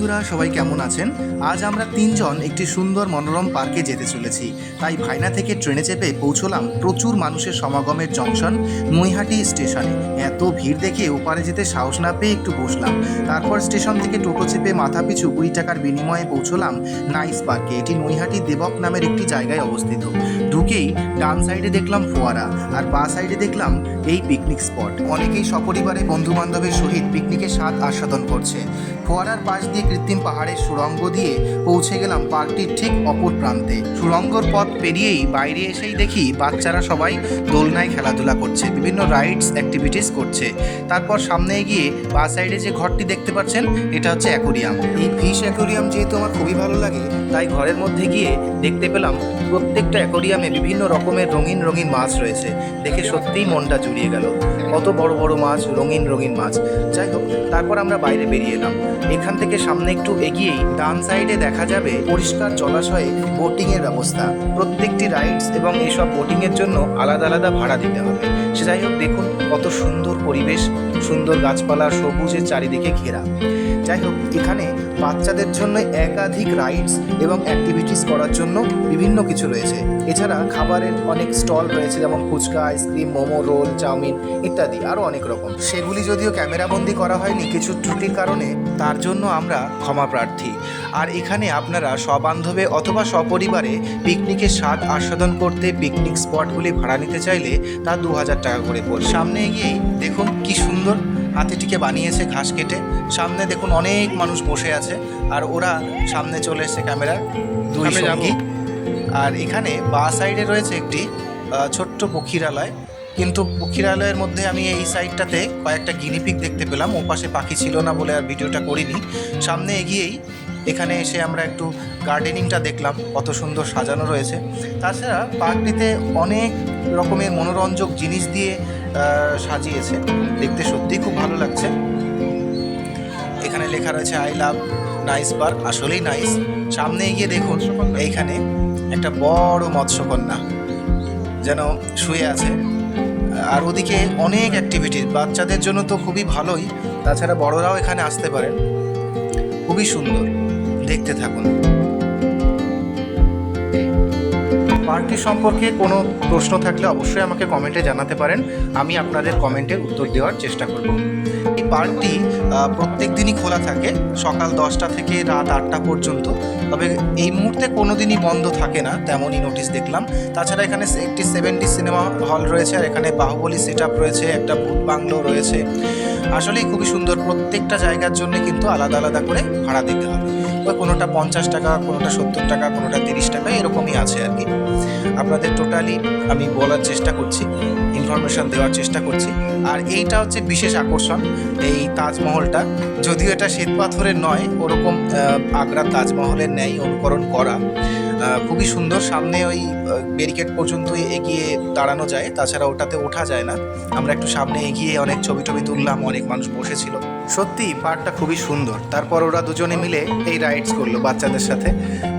বন্ধুরা, সবাই কেমন আছেন? আজ আমরা তিনজন একটি সুন্দর মনোরম পার্কে যেতে চলেছি। তাই ভাইনা থেকে ট্রেনে চেপে পৌঁছলাম প্রচুর মানুষের সমাগমের জংশন নৈহাটি স্টেশনে। এত ভিড় দেখে ওপারে যেতে সাহস না পেয়ে একটু বসলাম। তারপর স্টেশন থেকে টোটো চেপে মাথাপিছু 20 টাকার বিনিময়ে পৌঁছলাম নাইস পার্কে। এটি নৈহাটি দেবক নামের একটি জায়গায় অবস্থিত। ঢুকেই ডান সাইডে দেখলাম ফোয়ারা, আর বাঁ সাইডে দেখলাম এই পিকনিক স্পট। অনেকেই সপরিবারে বন্ধু বান্ধবের সহিত পিকনিকের স্বাদ আস্বাদন করছে। ফোয়ারার পাশ দিয়ে কৃত্রিম পাহাড়ের সুড়ঙ্গ দিয়ে পৌঁছে গেলাম পার্কটির ঠিক অপর প্রান্তে। সুড়ঙ্গর পথ পেরিয়েই বাইরে এসেই দেখি বাচ্চারা সবাই দোলনায় খেলাধুলা করছে, বিভিন্ন রাইডস অ্যাক্টিভিটিস করছে। তারপর সামনে গিয়ে বাঁ সাইডে যে ঘরটি দেখতে পাচ্ছেন, এটা হচ্ছে অ্যাকোরিয়াম। এই ফিশ অ্যাকোরিয়াম যেহেতু আমার খুবই ভালো লাগে, তাই ঘরের মধ্যে গিয়ে দেখতে পেলাম প্রত্যেকটা অ্যাকোরিয়ামে বিভিন্ন রকমের রঙিন রঙিন মাছ রয়েছে। দেখে সত্যিই মনটা জুড়িয়ে গেল। কত বড় বড় মাছ, রঙিন রঙিন মাছ। যাই হোক, তারপর আমরা বাইরে বেরিয়ে এলাম। এখান থেকে সামনে একটু এগিয়েই ডান সাইডে দেখা যাবে পরিষ্কার জলাশয়ে বোটিংয়ের ব্যবস্থা। প্রত্যেকটি রাইডস এবং এইসব বোটিংয়ের জন্য আলাদা আলাদা ভাড়া দিতে হবে। সে যাই হোক, দেখুন কত সুন্দর পরিবেশ, সুন্দর গাছপালা, সবুজের চারিদিকে ঘেরা। যাই হোক, এখানে বাচ্চাদের জন্য একাধিক রাইডস এবং অ্যাক্টিভিটিস করার জন্য বিভিন্ন কিছু রয়েছে। এছাড়া খাবারের অনেক স্টল রয়েছে, যেমন phuchka, ice cream, momo, roll, chow mein ইত্যাদি আরও অনেক রকম। সেগুলি যদিও ক্যামেরাবন্দি করা হয়নি কিছু ত্রুটির কারণে, তার জন্য আমরা ক্ষমা প্রার্থী। আর এখানে আপনারা সবান্ধবে অথবা সপরিবারে পিকনিকের স্বাদ আস্বাদন করতে পিকনিক স্পটগুলি ভাড়া নিতে চাইলে তা 2000 টাকা করে পড়বে। সামনে গিয়েই দেখুন কি সুন্দর হাতিটিকে বানিয়েছে ঘাস কেটে। সামনে দেখুন অনেক মানুষ বসে আছে, আর ওরা সামনে চলে এসেছে ক্যামেরার দুই সঙ্গী। আর এখানে বাঁ সাইডে রয়েছে একটি ছোট্ট পক্ষীরালয়, কিন্তু পক্ষীরালয়ের মধ্যে আমি এই সাইডটাতে কয়েকটা গিনিপিগ দেখতে পেলাম। ও পাশে পাখি ছিল না বলে আর ভিডিওটা করিনি। সামনে এগিয়েই এখানে এসে আমরা একটু গার্ডেনিংটা দেখলাম, কত সুন্দর সাজানো রয়েছে। তাছাড়া পার্কটিতে অনেক রকমের মনোরঞ্জক জিনিস দিয়ে সাজিয়েছে, দেখতে সত্যিই খুব ভালো লাগছে। এখানে লেখা রয়েছে আই লাভ নাইস পার্ক, আসলেই নাইস। সামনে এগিয়ে দেখুন এইখানে একটা বড় মৎস্যকন্যা যেন শুয়ে আছে। আর ওদিকে অনেক অ্যাক্টিভিটিস বাচ্চাদের জন্য তো খুবই ভালোই, তাছাড়া বড়রাও এখানে আসতে পারেন। খুবই সুন্দর, দেখতে থাকুন। পার্কটি সম্পর্কে কোনো প্রশ্ন থাকলে অবশ্যই আমাকে কমেন্টে জানাতে পারেন, আমি আপনাদের কমেন্টের উত্তর দেওয়ার চেষ্টা করব। এই পার্কটি প্রত্যেক দিনই খোলা থাকে, সকাল 10টা থেকে রাত 8টা পর্যন্ত। তবে এই মুহূর্তে কোনো দিনই বন্ধ থাকে না, তেমনই নোটিশ দেখলাম। তাছাড়া এখানে একটি 7D সিনেমা হল রয়েছে, আর এখানে বাহুবলী সেট আপ রয়েছে, একটা ভূত বাংলো রয়েছে। আসলেই খুবই সুন্দর। প্রত্যেকটা জায়গার জন্য কিন্তু আলাদা আলাদা করে ভাড়া দিতে হবে। ওই কোনোটা 50 টাকা, কোনোটা 70 টাকা, কোনোটা 30 টাকা, এরকমই আছে আর কি। আপনাদের টোটালি আমি বলার চেষ্টা করছি, ইনফরমেশন দেওয়ার চেষ্টা করছি। আর এইটা হচ্ছে বিশেষ আকর্ষণ, এই তাজমহলটা। যদিও এটা শ্বেত পাথরের নয়, ওরকম আগ্রার তাজমহলের ন্যায় অনুকরণ করা। খুবই সুন্দর। সামনে ওই ব্যারিকেড পর্যন্ত এগিয়ে দাঁড়ানো যায়, তাছাড়া ওটাতে ওঠা যায় না। আমরা একটু সামনে এগিয়ে অনেক ছবি তুললাম, অনেক মানুষ বসেছিল। সত্যি পার্কটা খুবই সুন্দর। তারপর ওরা দুজনে মিলে এই রাইডস করলো বাচ্চাদের সাথে।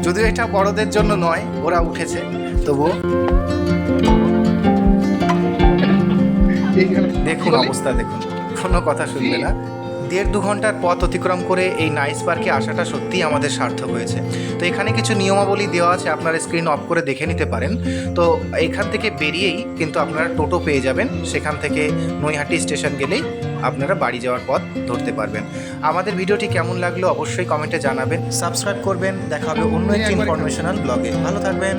যদিও এটা বড়দের জন্য নয়, ওরা উঠেছে, তবুও দেখুন অবস্থা, দেখুন কোনো কথা শুনবে না। 1.5-2 ঘন্টার পথ অতিক্রম করে এই নাইস পার্কে আসাটা সত্যিই আমাদের সার্থক হয়েছে। তো এখানে কিছু নিয়মাবলী দেওয়া আছে, আপনারা স্ক্রিন অফ করে দেখে নিতে পারেন। তো এখান থেকে বেরিয়েই কিন্তু আপনারা টোটো পেয়ে যাবেন, সেখান থেকে নৈহাটি স্টেশন গেলেই আপনারা বাড়ি যাওয়ার পথ ধরতে পারবেন। আমাদের ভিডিওটি কেমন লাগলো অবশ্যই কমেন্টে জানাবেন, সাবস্ক্রাইব করবেন। দেখা হবে অন্য একটি ইনফরমেশনাল ব্লগে। ভালো থাকবেন।